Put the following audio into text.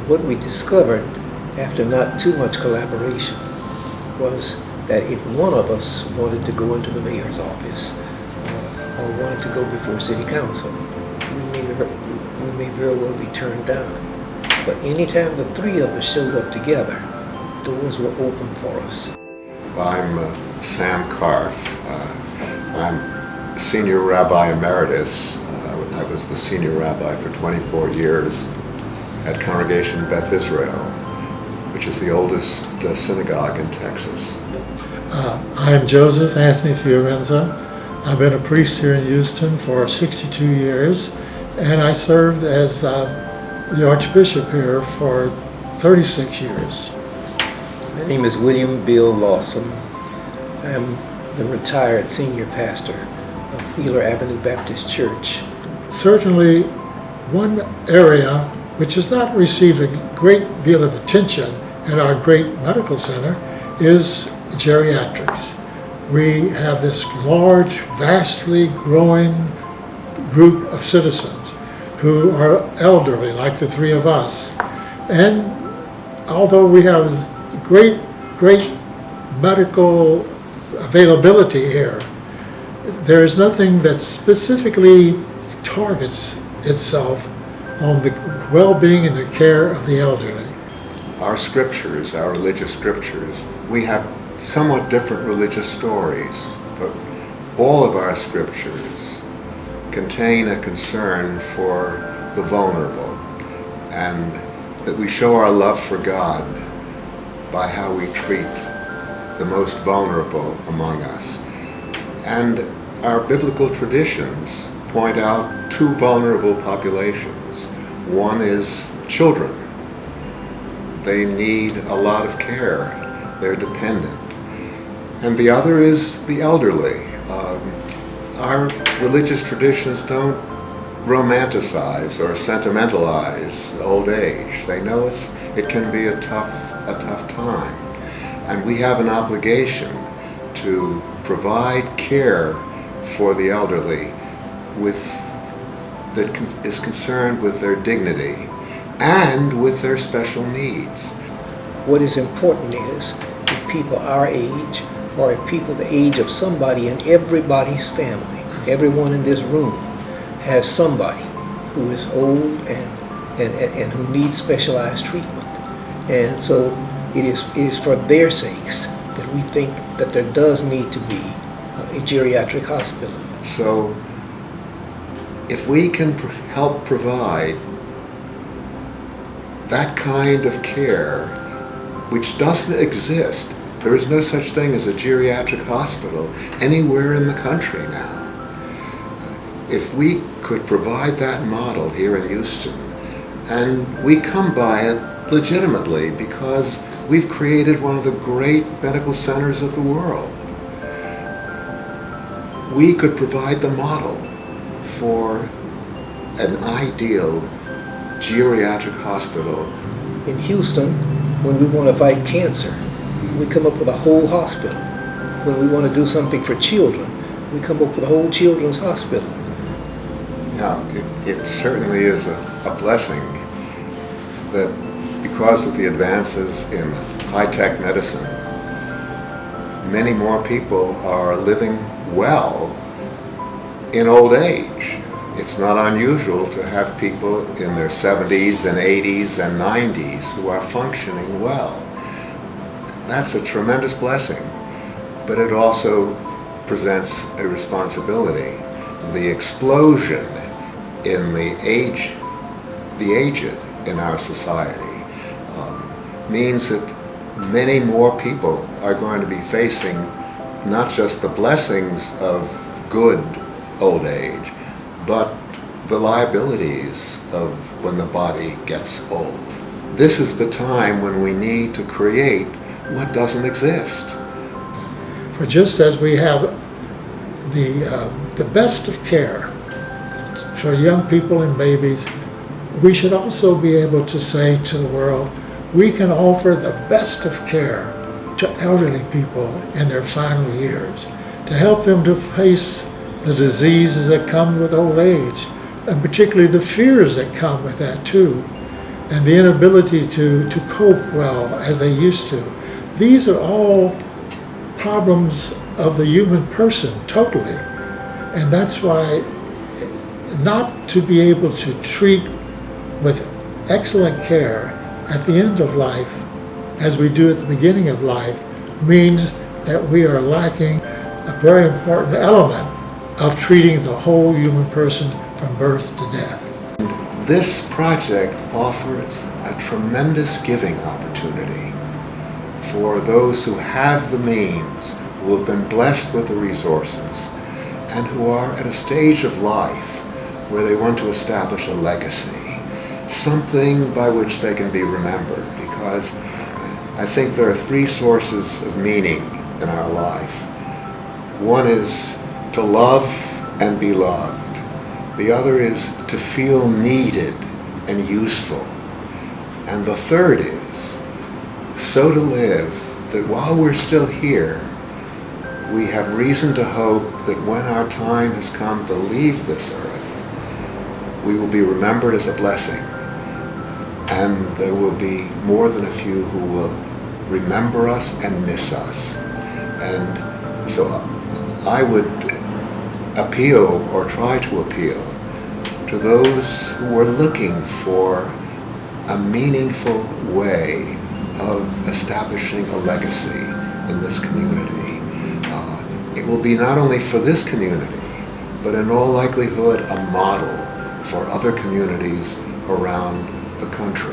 what we discovered after not too much collaboration was that if one of us wanted to go into the mayor's office or wanted to go before city council, we may very well be turned down. But anytime the three of us showed up together, doors were open for us. I'm Sam Karff. I'm Senior Rabbi Emeritus. I was the Senior Rabbi for 24 years at Congregation Beth Israel, which is the oldest synagogue in Texas. I'm Joseph Anthony Fiorenza. I've been a priest here in Houston for 62 years, and I served as the Archbishop here for 36 years. My name is William Bill Lawson. I'm the retired senior pastor of Wheeler Avenue Baptist Church. Certainly, one area which has not received a great deal of attention in our great medical center is geriatrics. We have this large, vastly growing group of citizens who are elderly, like the three of us. And although we have great medical availability here, there is nothing that specifically targets itself on the well-being and the care of the elderly. Our scriptures, our religious scriptures, we have somewhat different religious stories, but all of our scriptures contain a concern for the vulnerable, and that we show our love for God by how we treat the most vulnerable among us. And our biblical traditions point out two vulnerable populations. One is children. They need a lot of care. They're dependent. And the other is the elderly. Our religious traditions don't romanticize or sentimentalize old age. They know it can be a tough time. And we have an obligation to provide care for the elderly that is concerned with their dignity and with their special needs. What is important is if people our age, or if people the age of somebody in everybody's family, everyone in this room has somebody who is old and who needs specialized treatment. And so it is for their sakes that we think that there does need to be a geriatric hospital. So if we can help provide that kind of care, which doesn't exist, there is no such thing as a geriatric hospital anywhere in the country now. If we could provide that model here in Houston, and we come by it legitimately because we've created one of the great medical centers of the world, we could provide the model for an ideal geriatric hospital. In Houston, when we want to fight cancer, we come up with a whole hospital. When we want to do something for children, we come up with a whole children's hospital. Now, it certainly is a blessing that because of the advances in high-tech medicine, many more people are living well in old age. It's not unusual to have people in their 70s and 80s and 90s who are functioning well. That's a tremendous blessing, but it also presents a responsibility. The explosion in the aged in our society means that many more people are going to be facing not just the blessings of good old age, but the liabilities of when the body gets old. This is the time when we need to create what doesn't exist. For just as we have the best of care for young people and babies, we should also be able to say to the world, we can offer the best of care to elderly people in their final years, to help them to face the diseases that come with old age, and particularly the fears that come with that too. and the inability to cope well as they used to. These are all problems of the human person, totally. And that's why not to be able to treat with excellent care at the end of life, as we do at the beginning of life, means that we are lacking a very important element of treating the whole human person from birth to death. This project offers a tremendous giving opportunity for those who have the means, who have been blessed with the resources, and who are at a stage of life where they want to establish a legacy, something by which they can be remembered, because I think there are three sources of meaning in our life. One is to love and be loved. The other is to feel needed and useful. And the third is so to live that while we're still here, we have reason to hope that when our time has come to leave this earth, we will be remembered as a blessing. And there will be more than a few who will remember us and miss us. And so I would appeal, or try to appeal, to those who are looking for a meaningful way of establishing a legacy in this community. It will be not only for this community, but in all likelihood a model for other communities around the country.